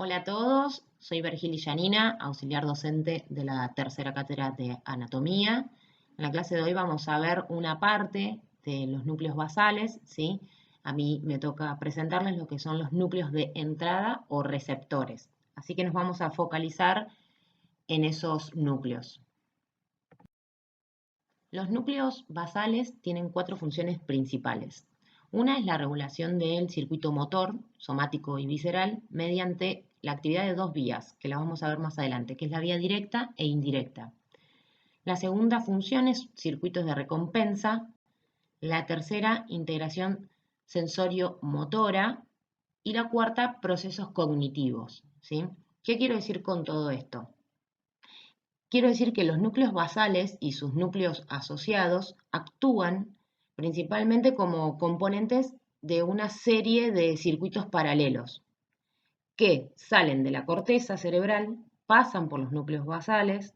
Hola a todos, soy Virgilia Yanina, auxiliar docente de la tercera cátedra de Anatomía. En la clase de hoy vamos a ver una parte de los núcleos basales, ¿sí? A mí me toca presentarles lo que son los núcleos de entrada o receptores. Así que nos vamos a focalizar en esos núcleos. Los núcleos basales tienen 4 funciones principales. Una es la regulación del circuito motor, somático y visceral, mediante la actividad de 2 vías, que la vamos a ver más adelante, que es la vía directa e indirecta. La segunda función es circuitos de recompensa. La tercera, integración sensorio-motora. Y la cuarta, procesos cognitivos, ¿sí? ¿Qué quiero decir con todo esto? Quiero decir que los núcleos basales y sus núcleos asociados actúan principalmente como componentes de una serie de circuitos paralelos que salen de la corteza cerebral, pasan por los núcleos basales,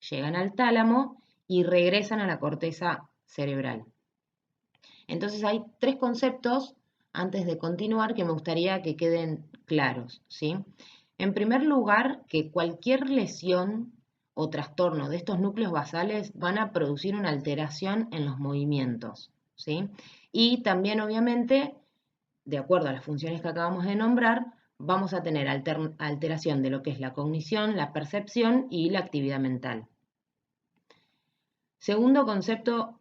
llegan al tálamo y regresan a la corteza cerebral. Entonces hay 3 conceptos antes de continuar que me gustaría que queden claros, ¿sí? En primer lugar, que cualquier lesión o trastorno de estos núcleos basales van a producir una alteración en los movimientos, ¿sí? Y también, obviamente, de acuerdo a las funciones que acabamos de nombrar, vamos a tener alteración de lo que es la cognición, la percepción y la actividad mental. Segundo concepto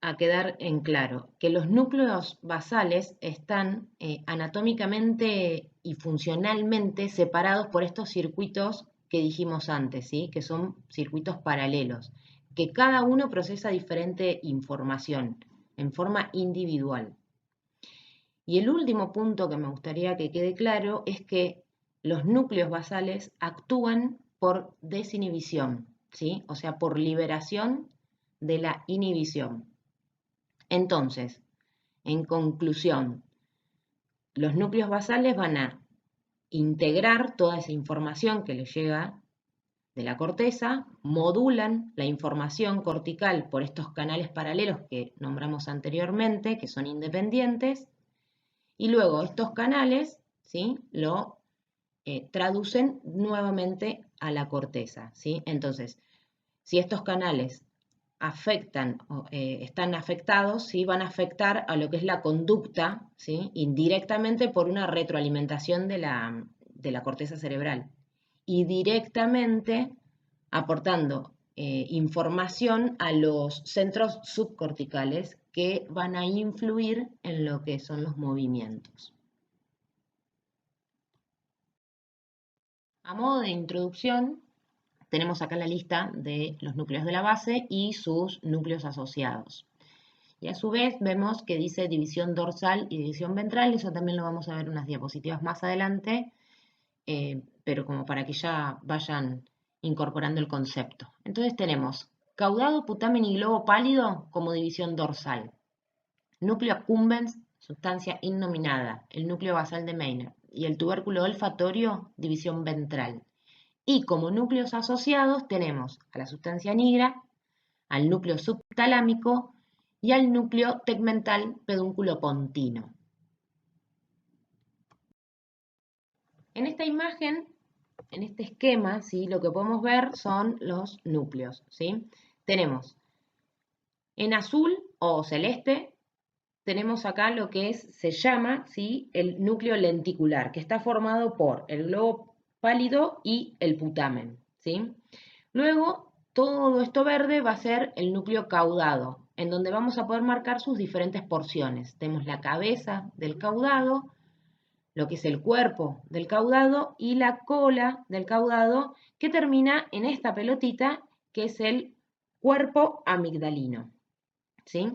a quedar en claro, que los núcleos basales están anatómicamente y funcionalmente separados por estos circuitos que dijimos antes, ¿sí? Que son circuitos paralelos, que cada uno procesa diferente información en forma individual. Y el último punto que me gustaría que quede claro es que los núcleos basales actúan por desinhibición, ¿sí? O sea, por liberación de la inhibición. Entonces, en conclusión, los núcleos basales van a integrar toda esa información que les llega de la corteza, modulan la información cortical por estos canales paralelos que nombramos anteriormente, que son independientes, y luego estos canales, ¿sí?, lo traducen nuevamente a la corteza, ¿sí? Entonces, si estos canales afectan, están afectados, ¿sí?, van a afectar a lo que es la conducta, ¿sí?, indirectamente por una retroalimentación de la corteza cerebral y directamente aportando información a los centros subcorticales que van a influir en lo que son los movimientos. A modo de introducción, tenemos acá la lista de los núcleos de la base y sus núcleos asociados. Y a su vez vemos que dice división dorsal y división ventral, eso también lo vamos a ver en unas diapositivas más adelante, pero como para que ya vayan incorporando el concepto. Entonces tenemos caudado, putamen y globo pálido como división dorsal. Núcleo accumbens, sustancia innominada, el núcleo basal de Meynert. Y el tubérculo olfatorio, división ventral. Y como núcleos asociados tenemos a la sustancia nigra, al núcleo subtalámico y al núcleo tegmental pedúnculo pontino. En esta imagen, en este esquema, ¿sí?, lo que podemos ver son los núcleos, ¿sí? Tenemos en azul o celeste, tenemos acá lo que se llama, ¿sí?, el núcleo lenticular, que está formado por el globo pálido y el putamen, ¿sí? Luego, todo esto verde va a ser el núcleo caudado, en donde vamos a poder marcar sus diferentes porciones. Tenemos la cabeza del caudado, lo que es el cuerpo del caudado y la cola del caudado, que termina en esta pelotita, que es el cuerpo amigdalino, ¿sí?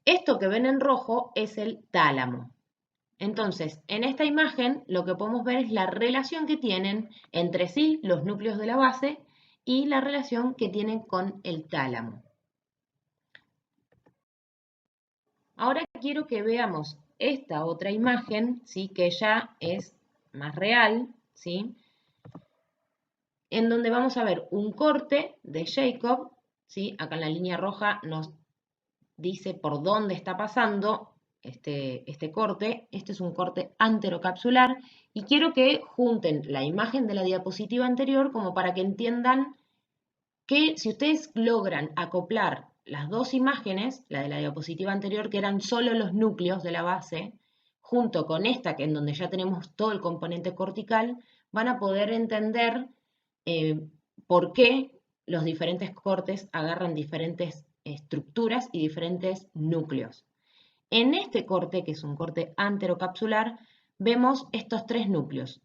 Esto que ven en rojo es el tálamo. Entonces, en esta imagen lo que podemos ver es la relación que tienen entre sí los núcleos de la base y la relación que tienen con el tálamo. Ahora quiero que veamos esta otra imagen, ¿sí?, que ya es más real, ¿sí?, en donde vamos a ver un corte de Jacob, ¿sí? Acá en la línea roja nos dice por dónde está pasando este corte. Este es un corte anterocapsular y quiero que junten la imagen de la diapositiva anterior como para que entiendan que si ustedes logran acoplar las dos imágenes, la de la diapositiva anterior, que eran solo los núcleos de la base, junto con esta, que en donde ya tenemos todo el componente cortical, van a poder entender por qué los diferentes cortes agarran diferentes estructuras y diferentes núcleos. En este corte, que es un corte anterocapsular, vemos estos tres núcleos.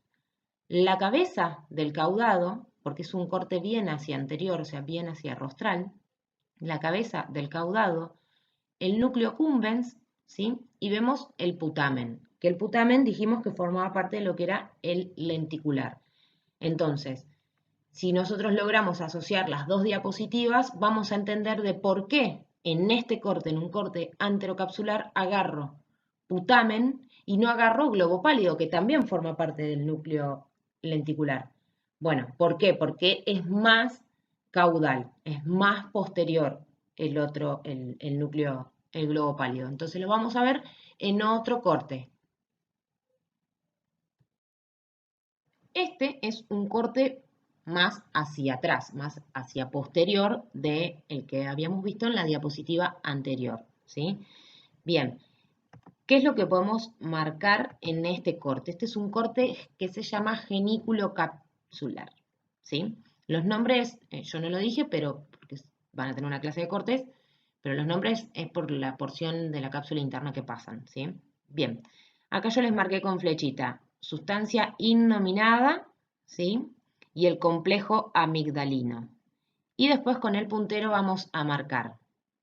La cabeza del caudado, porque es un corte bien hacia anterior, o sea, bien hacia rostral, la cabeza del caudado, el núcleo cumbens, ¿sí? Y vemos el putamen, que el putamen dijimos que formaba parte de lo que era el lenticular. Entonces, si nosotros logramos asociar las dos diapositivas, vamos a entender de por qué en este corte, en un corte anterocapsular, agarro putamen y no agarro globo pálido, que también forma parte del núcleo lenticular. Bueno, ¿por qué? Porque es más caudal, es más posterior el otro, el núcleo, el globo pálido. Entonces lo vamos a ver en otro corte. Este es un corte más hacia atrás, más hacia posterior del que habíamos visto en la diapositiva anterior, ¿sí? Bien, ¿qué es lo que podemos marcar en este corte? Este es un corte que se llama genículo capsular, ¿sí? Los nombres, yo no lo dije, pero porque van a tener una clase de cortes, pero los nombres es por la porción de la cápsula interna que pasan, ¿sí? Bien, acá yo les marqué con flechita sustancia innominada, ¿sí? Y el complejo amigdalino. Y después con el puntero vamos a marcar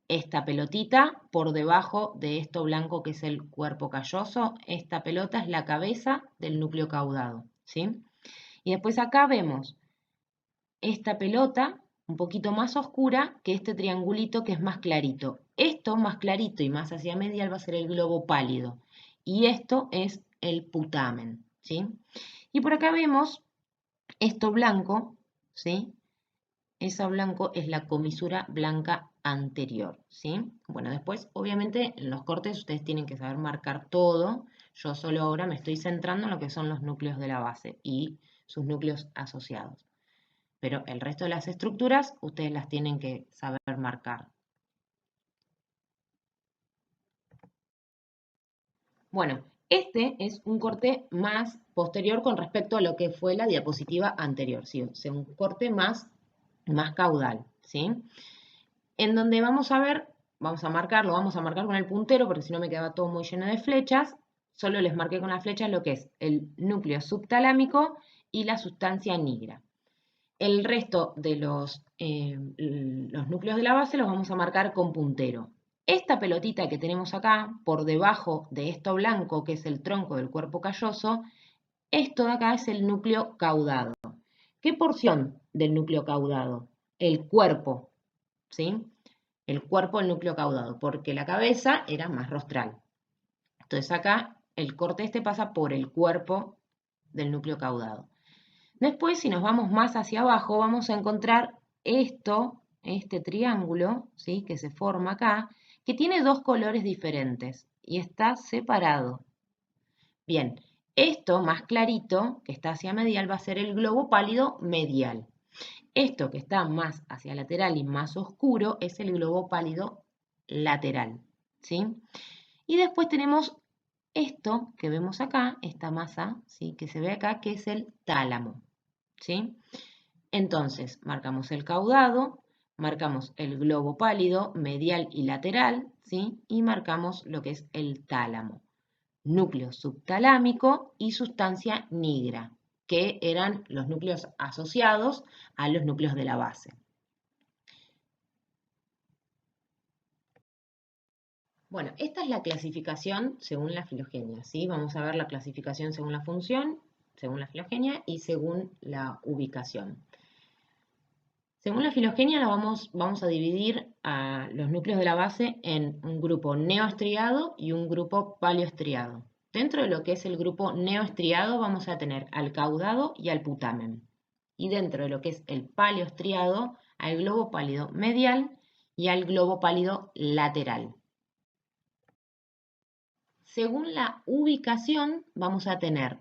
esta pelotita por debajo de esto blanco que es el cuerpo calloso. Esta pelota es la cabeza del núcleo caudado, ¿sí? Y después acá vemos esta pelota un poquito más oscura que este triangulito que es más clarito. Esto más clarito y más hacia medial va a ser el globo pálido. Y esto es el putamen, ¿sí? Y por acá vemos esto blanco, ¿sí? Eso blanco es la comisura blanca anterior, ¿sí? Bueno, después, obviamente, en los cortes ustedes tienen que saber marcar todo. Yo solo ahora me estoy centrando en lo que son los núcleos de la base y sus núcleos asociados. Pero el resto de las estructuras ustedes las tienen que saber marcar. Bueno, este es un corte más posterior con respecto a lo que fue la diapositiva anterior, ¿sí? O sea, un corte más caudal, ¿sí? En donde vamos a ver, vamos a marcar con el puntero porque si no me quedaba todo muy lleno de flechas. Solo les marqué con las flechas lo que es el núcleo subtalámico y la sustancia nigra. El resto de los núcleos de la base los vamos a marcar con puntero. Esta pelotita que tenemos acá, por debajo de esto blanco, que es el tronco del cuerpo calloso, esto de acá es el núcleo caudado. ¿Qué porción del núcleo caudado? El cuerpo, ¿sí? El cuerpo del núcleo caudado, porque la cabeza era más rostral. Entonces acá el corte este pasa por el cuerpo del núcleo caudado. Después, si nos vamos más hacia abajo, vamos a encontrar este triángulo, ¿sí? Que se forma acá, que tiene dos colores diferentes y está separado. Bien, esto más clarito, que está hacia medial, va a ser el globo pálido medial. Esto que está más hacia lateral y más oscuro es el globo pálido lateral, ¿sí? Y después tenemos esto que vemos acá, esta masa, ¿sí? Que se ve acá, que es el tálamo, ¿sí? Entonces, marcamos el caudado, marcamos el globo pálido medial y lateral, ¿sí? Y marcamos lo que es el tálamo, núcleo subtalámico y sustancia nigra, que eran los núcleos asociados a los núcleos de la base. Bueno, esta es la clasificación según la filogenia, ¿sí? Vamos a ver la clasificación según la función, según la filogenia y según la ubicación. Según la filogenia vamos a dividir a los núcleos de la base en un grupo neoestriado y un grupo paleoestriado. Dentro de lo que es el grupo neoestriado vamos a tener al caudado y al putamen. Y dentro de lo que es el paleoestriado, al globo pálido medial y al globo pálido lateral. según la ubicación vamos a tener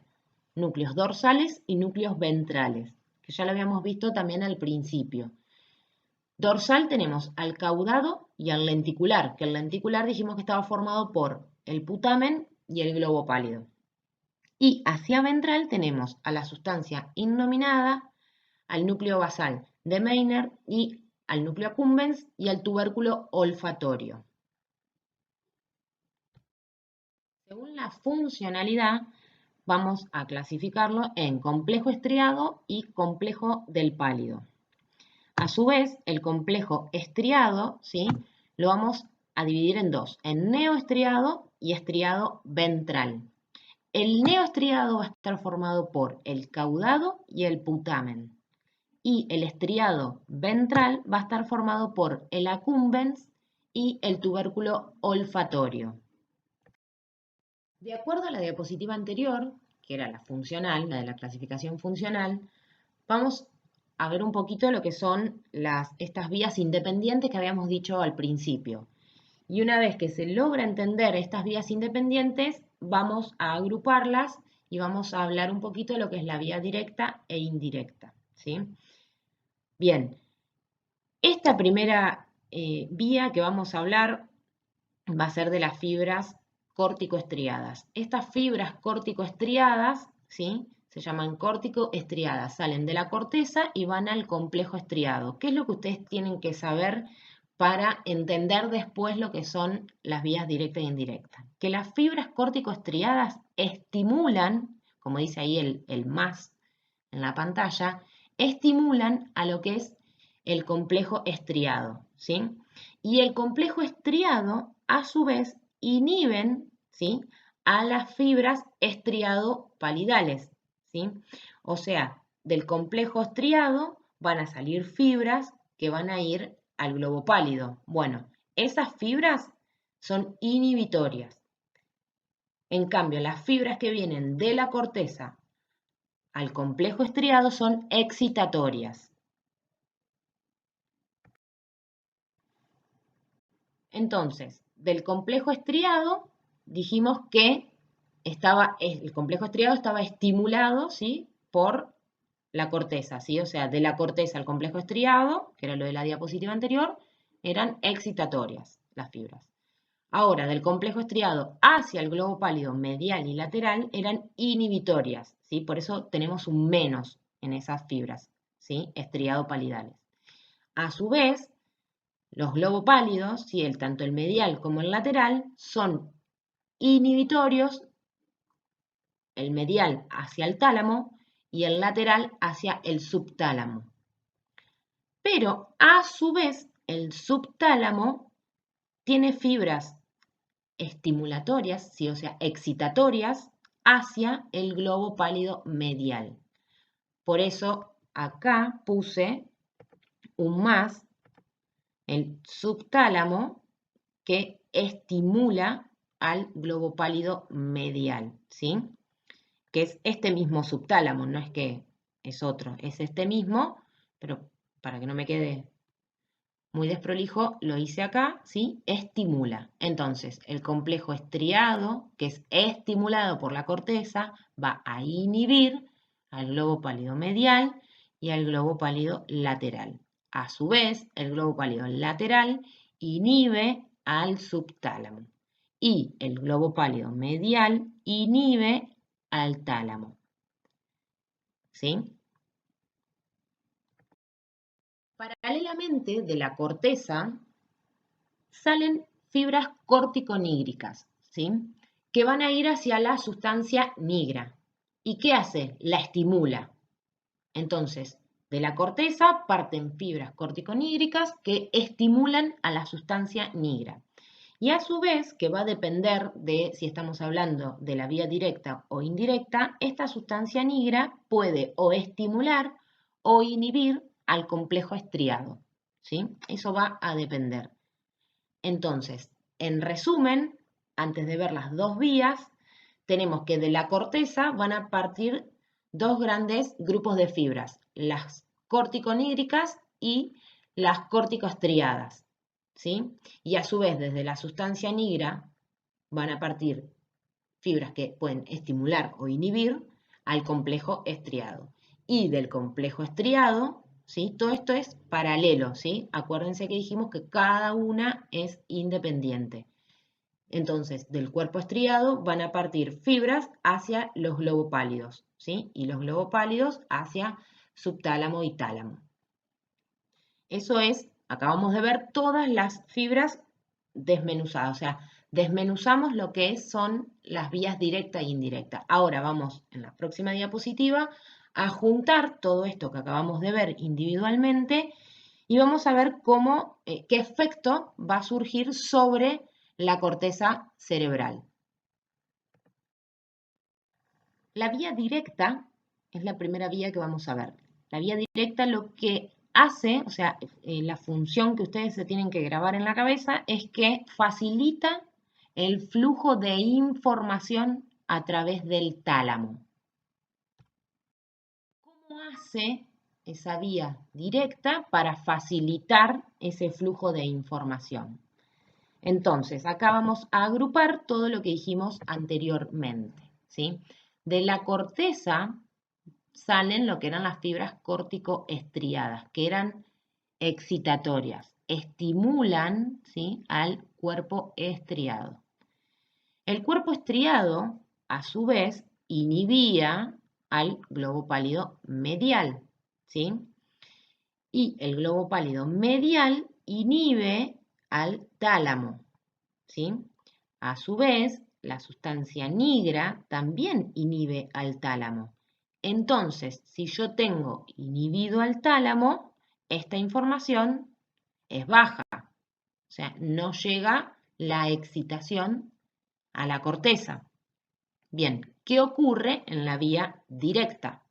núcleos dorsales y núcleos ventrales, que ya lo habíamos visto también al principio. Dorsal tenemos al caudado y al lenticular, que el lenticular dijimos que estaba formado por el putamen y el globo pálido. Y hacia ventral tenemos a la sustancia innominada, al núcleo basal de Meynert y al núcleo accumbens y al tubérculo olfatorio. Según la funcionalidad, vamos a clasificarlo en complejo estriado y complejo del pálido. A su vez, el complejo estriado, ¿sí?, lo vamos a dividir en dos, en neoestriado y estriado ventral. El neoestriado va a estar formado por el caudado y el putamen. Y el estriado ventral va a estar formado por el accumbens y el tubérculo olfatorio. De acuerdo a la diapositiva anterior, que era la funcional, la de la clasificación funcional, vamos a ver un poquito lo que son estas vías independientes que habíamos dicho al principio. Y una vez que se logra entender estas vías independientes, vamos a agruparlas y vamos a hablar un poquito de lo que es la vía directa e indirecta, ¿sí? Bien, esta primera vía que vamos a hablar va a ser de las fibras córtico-estriadas. Estas fibras córtico-estriadas, ¿sí?, se llaman córtico-estriadas, salen de la corteza y van al complejo estriado. ¿Qué es lo que ustedes tienen que saber para entender después lo que son las vías directa e indirecta? Que las fibras córtico-estriadas estimulan, como dice ahí el más en la pantalla, estimulan a lo que es el complejo estriado, ¿sí? Y el complejo estriado, a su vez, inhiben, ¿sí?, a las fibras estriado-palidales, ¿sí? O sea, del complejo estriado van a salir fibras que van a ir al globo pálido. Bueno, esas fibras son inhibitorias. En cambio, las fibras que vienen de la corteza al complejo estriado son excitatorias. Entonces, del complejo estriado dijimos que el complejo estriado estaba estimulado, ¿sí?, por la corteza, ¿sí? O sea, de la corteza al complejo estriado, que era lo de la diapositiva anterior, eran excitatorias las fibras. Ahora, del complejo estriado hacia el globo pálido medial y lateral eran inhibitorias, ¿sí? Por eso tenemos un menos en esas fibras, ¿sí?, estriado-palidales. A su vez, los globopálidos, ¿sí?, tanto el medial como el lateral, son inhibitorios, el medial hacia el tálamo y el lateral hacia el subtálamo. Pero a su vez, el subtálamo tiene fibras estimulatorias, ¿sí?, o sea, excitatorias, hacia el globo pálido medial. Por eso acá puse un más, el subtálamo, que estimula al globo pálido medial, ¿sí?, que es este mismo subtálamo, no es que es otro, es este mismo, pero para que no me quede muy desprolijo, lo hice acá, ¿sí? Estimula. Entonces, el complejo estriado, que es estimulado por la corteza, va a inhibir al globo pálido medial y al globo pálido lateral. A su vez, el globo pálido lateral inhibe al subtálamo y el globo pálido medial inhibe al tálamo. ¿Sí? Paralelamente de la corteza salen fibras corticonígricas, ¿sí?, que van a ir hacia la sustancia nigra. ¿Y qué hace? La estimula. Entonces, de la corteza parten fibras corticonígricas que estimulan a la sustancia nigra. Y a su vez, que va a depender de si estamos hablando de la vía directa o indirecta, esta sustancia nigra puede o estimular o inhibir al complejo estriado, ¿sí? Eso va a depender. Entonces, en resumen, antes de ver las dos vías, tenemos que de la corteza van a partir dos grandes grupos de fibras, las corticonígricas y las corticoestriadas, ¿sí? Y a su vez, desde la sustancia nigra van a partir fibras que pueden estimular o inhibir al complejo estriado. Y del complejo estriado, ¿sí? Todo esto es paralelo, ¿sí? Acuérdense que dijimos que cada una es independiente. Entonces, del cuerpo estriado van a partir fibras hacia los globopálidos, ¿sí? Y los globopálidos hacia subtálamo y tálamo. Eso es, acabamos de ver todas las fibras desmenuzadas, o sea, desmenuzamos lo que son las vías directa e indirecta. Ahora vamos, en la próxima diapositiva, a juntar todo esto que acabamos de ver individualmente y vamos a ver cómo, qué efecto va a surgir sobre la corteza cerebral. La vía directa es la primera vía que vamos a ver. La vía directa lo que hace, o sea, la función que ustedes se tienen que grabar en la cabeza es que facilita el flujo de información a través del tálamo. ¿Cómo hace esa vía directa para facilitar ese flujo de información? Entonces, acá vamos a agrupar todo lo que dijimos anteriormente, ¿sí? De la corteza salen lo que eran las fibras córtico-estriadas, que eran excitatorias, estimulan, ¿sí?, al cuerpo estriado. El cuerpo estriado, a su vez, inhibía al globo pálido medial, ¿sí? Y el globo pálido medial inhibe al tálamo, ¿sí? A su vez, la sustancia nigra también inhibe al tálamo. Entonces, si yo tengo inhibido al tálamo, esta información es baja, o sea, no llega la excitación a la corteza. Bien, ¿qué ocurre en la vía directa?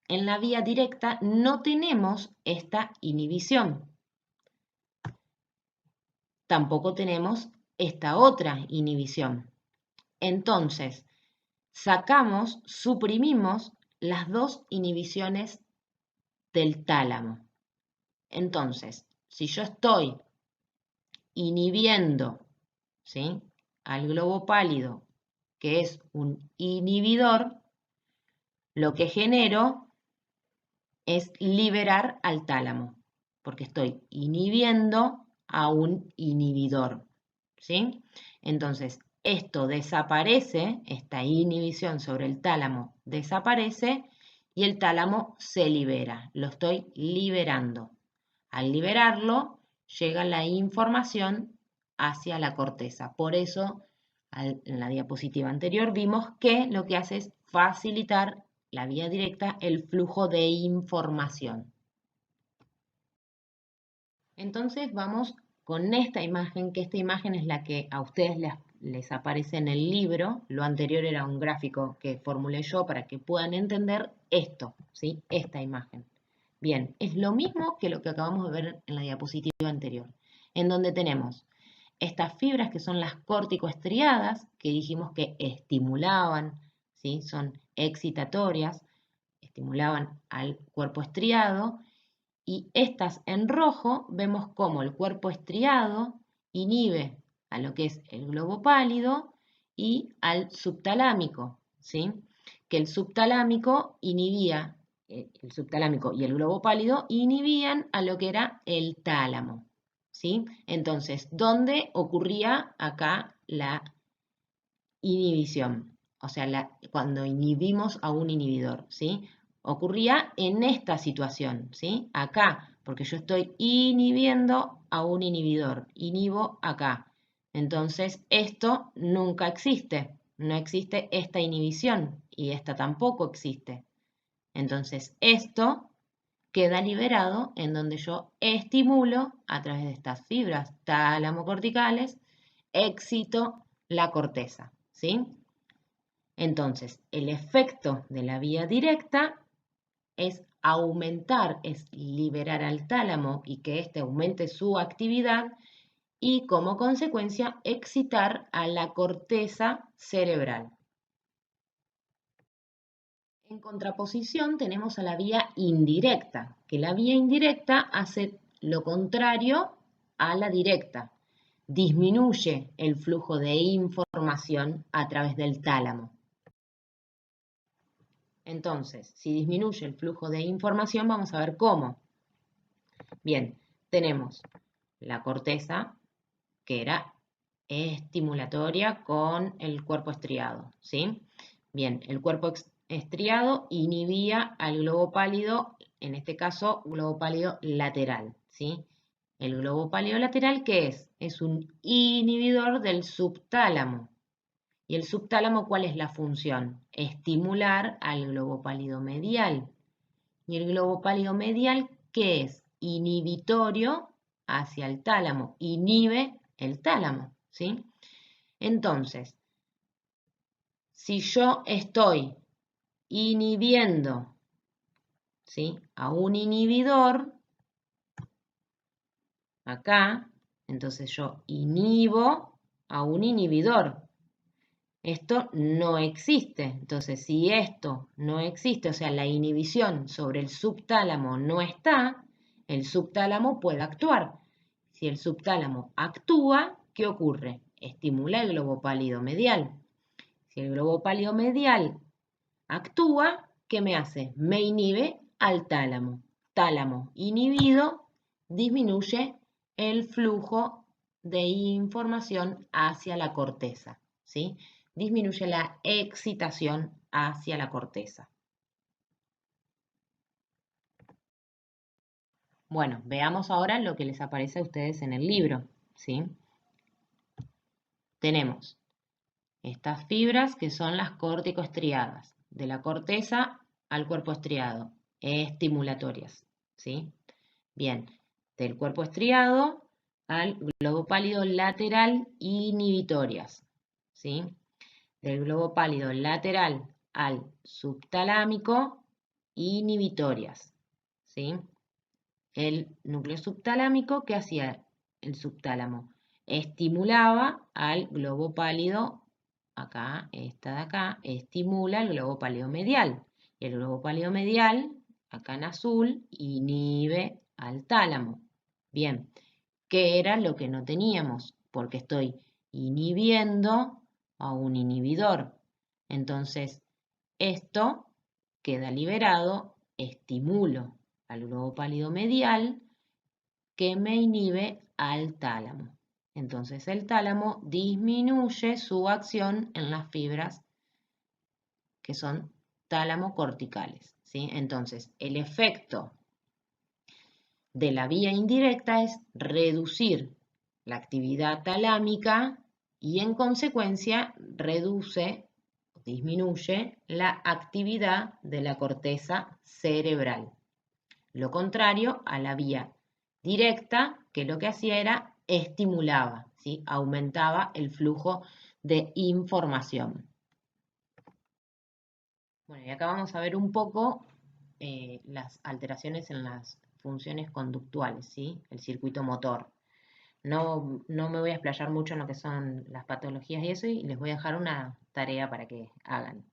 En la vía directa no tenemos esta inhibición. Tampoco tenemos esta otra inhibición. Entonces, suprimimos las dos inhibiciones del tálamo. Entonces, si yo estoy inhibiendo, ¿sí?, al globo pálido, que es un inhibidor, lo que genero es liberar al tálamo, porque estoy inhibiendo a un inhibidor, ¿sí? Entonces, esto desaparece, esta inhibición sobre el tálamo desaparece y el tálamo se libera, lo estoy liberando. Al liberarlo, llega la información hacia la corteza. Por eso, en la diapositiva anterior vimos que lo que hace es facilitar la vía directa, el flujo de información. Entonces vamos con esta imagen, que esta imagen es la que a ustedes les aparece en el libro. Lo anterior era un gráfico que formulé yo para que puedan entender esto, ¿sí? Esta imagen. Bien, es lo mismo que lo que acabamos de ver en la diapositiva anterior, en donde tenemos estas fibras que son las córtico-estriadas, que dijimos que estimulaban, ¿sí?, son excitatorias, estimulaban al cuerpo estriado, y estas en rojo vemos cómo el cuerpo estriado inhibe a lo que es el globo pálido y al subtalámico, ¿sí? Que el subtalámico inhibía, el subtalámico y el globo pálido inhibían a lo que era el tálamo, ¿sí? Entonces, ¿dónde ocurría acá la inhibición? O sea, cuando inhibimos a un inhibidor, ¿sí? Ocurría en esta situación, ¿sí? Acá, porque yo estoy inhibiendo a un inhibidor, inhibo acá. Entonces, esto nunca existe, no existe esta inhibición y esta tampoco existe. Entonces, esto queda liberado en donde yo estimulo a través de estas fibras tálamo-corticales, excito la corteza, ¿sí? Entonces, el efecto de la vía directa es aumentar, es liberar al tálamo y que éste aumente su actividad y como consecuencia excitar a la corteza cerebral. En contraposición tenemos a la vía indirecta, que la vía indirecta hace lo contrario a la directa. disminuye el flujo de información a través del tálamo. Entonces, si disminuye el flujo de información, vamos a ver cómo. Bien, tenemos la corteza, que era estimulatoria con el cuerpo estriado, ¿sí? Bien, el cuerpo estriado inhibía al globo pálido, en este caso, globo pálido lateral, ¿sí? El globo pálido lateral, ¿qué es? Es un inhibidor del subtálamo. ¿Y el subtálamo cuál es la función? Estimular al globo pálido medial. ¿Y el globo pálido medial qué es? Inhibitorio hacia el tálamo, inhibe el tálamo, ¿sí? Entonces, si yo estoy inhibiendo, ¿sí?, a un inhibidor, acá, entonces yo inhibo a un inhibidor. Esto no existe. Entonces, si esto no existe, o sea, la inhibición sobre el subtálamo no está, el subtálamo puede actuar. Si el subtálamo actúa, ¿qué ocurre? Estimula el globo pálido medial. Si el globo pálido medial actúa, ¿qué me hace? Me inhibe al tálamo. Tálamo inhibido disminuye el flujo de información hacia la corteza, ¿sí? Disminuye la excitación hacia la corteza. Bueno, veamos ahora lo que les aparece a ustedes en el libro, ¿sí? Tenemos estas fibras que son las corticoestriadas, de la corteza al cuerpo estriado, estimulatorias, ¿sí? Bien, del cuerpo estriado al globo pálido lateral, inhibitorias, ¿sí? Del globo pálido lateral al subtalámico, inhibitorias, ¿sí? El núcleo subtalámico, ¿qué hacía el subtálamo? Estimulaba al globo pálido, acá, esta de acá, estimula el globo pálido medial. Y el globo pálido medial, acá en azul, inhibe al tálamo. Bien, ¿qué era lo que no teníamos? Porque estoy inhibiendo a un inhibidor. Entonces, esto queda liberado, estimulo al globo pálido medial que me inhibe al tálamo. Entonces el tálamo disminuye su acción en las fibras que son tálamo corticales, ¿sí? Entonces el efecto de la vía indirecta es reducir la actividad talámica y en consecuencia disminuye la actividad de la corteza cerebral. Lo contrario a la vía directa, que lo que hacía era estimulaba, ¿sí? Aumentaba el flujo de información. Bueno, y acá vamos a ver un poco las alteraciones en las funciones conductuales, ¿sí? El circuito motor. No me voy a explayar mucho en lo que son las patologías y eso, y les voy a dejar una tarea para que hagan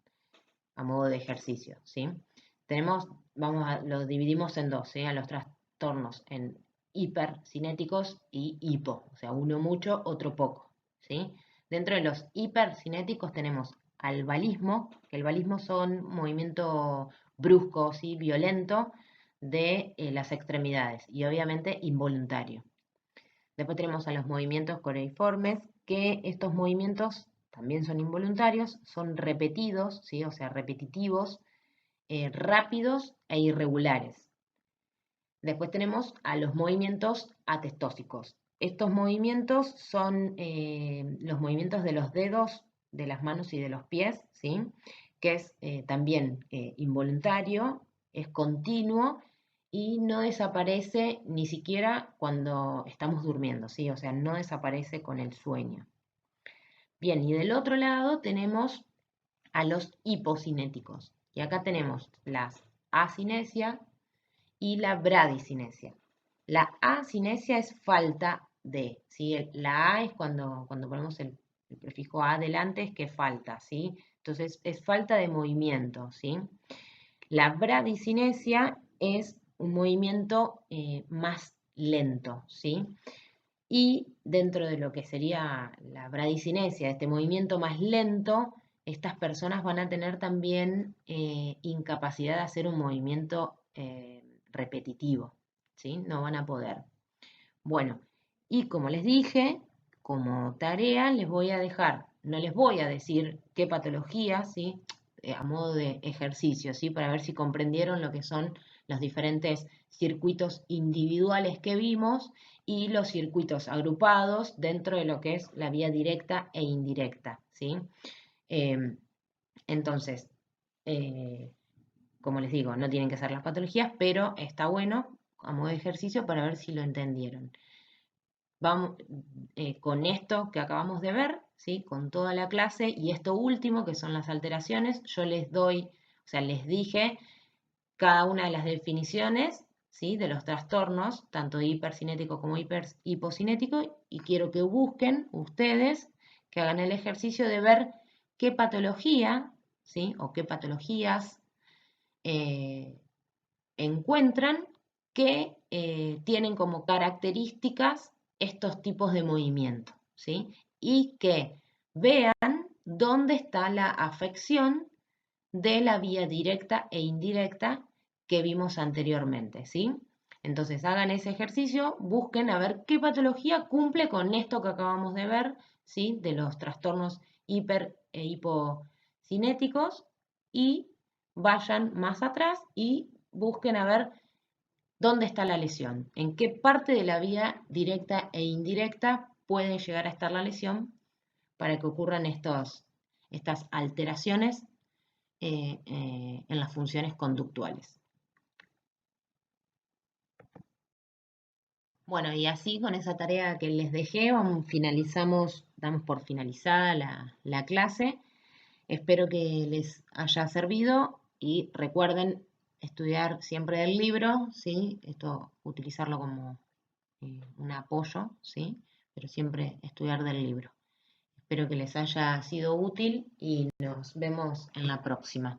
a modo de ejercicio, ¿sí? Lo dividimos en dos, ¿sí? A los trastornos en hipercinéticos y hipo, o sea, uno mucho, otro poco, ¿sí? Dentro de los hipercinéticos tenemos albalismo, que el balismo son movimiento brusco, ¿sí?, violento de las extremidades y obviamente involuntario. Después tenemos a los movimientos coreiformes, que estos movimientos también son involuntarios, son repetidos, ¿sí?, o sea, repetitivos, rápidos e irregulares. Después tenemos a los movimientos atestósicos. Estos movimientos son los movimientos de los dedos, de las manos y de los pies, ¿sí?, que es también involuntario, es continuo y no desaparece ni siquiera cuando estamos durmiendo, ¿sí? O sea, no desaparece con el sueño. Bien, y del otro lado tenemos a los hipocinéticos. Y acá tenemos la acinesia y la bradicinesia. La acinesia es falta de, ¿sí? La A es cuando ponemos el prefijo A adelante, es que falta, ¿sí? Entonces es falta de movimiento, ¿sí? La bradicinesia es un movimiento más lento, ¿sí? Y dentro de lo que sería la bradicinesia, este movimiento más lento, estas personas van a tener también incapacidad de hacer un movimiento repetitivo, ¿sí? No van a poder. Bueno, y como les dije, como tarea les voy a dejar, no les voy a decir qué patología, ¿sí? A modo de ejercicio, ¿sí? Para ver si comprendieron lo que son los diferentes circuitos individuales que vimos y los circuitos agrupados dentro de lo que es la vía directa e indirecta, ¿sí? Em, entonces, eh, como les digo, no tienen que ser las patologías, pero está bueno a modo de ejercicio para ver si lo entendieron. Vamos, con esto que acabamos de ver, ¿sí? Con toda la clase y esto último que son las alteraciones, yo les doy, o sea, les dije cada una de las definiciones, ¿sí? De los trastornos, tanto hipercinético como hipocinético, y quiero que busquen ustedes, que hagan el ejercicio de ver qué patología, ¿sí? O qué patologías eh, encuentran que tienen como características estos tipos de movimiento, ¿sí? Y que vean dónde está la afección de la vía directa e indirecta que vimos anteriormente, ¿sí? Entonces hagan ese ejercicio, busquen a ver qué patología cumple con esto que acabamos de ver, ¿sí? De los trastornos hiper e hipocinéticos y vayan más atrás y busquen a ver dónde está la lesión, en qué parte de la vía directa e indirecta puede llegar a estar la lesión para que ocurran estas alteraciones en las funciones conductuales. Bueno, y así con esa tarea que les dejé, damos por finalizada la clase. Espero que les haya servido y recuerden estudiar siempre del libro, ¿sí? Esto, utilizarlo como un apoyo, ¿sí? Pero siempre estudiar del libro. Espero que les haya sido útil y nos vemos en la próxima.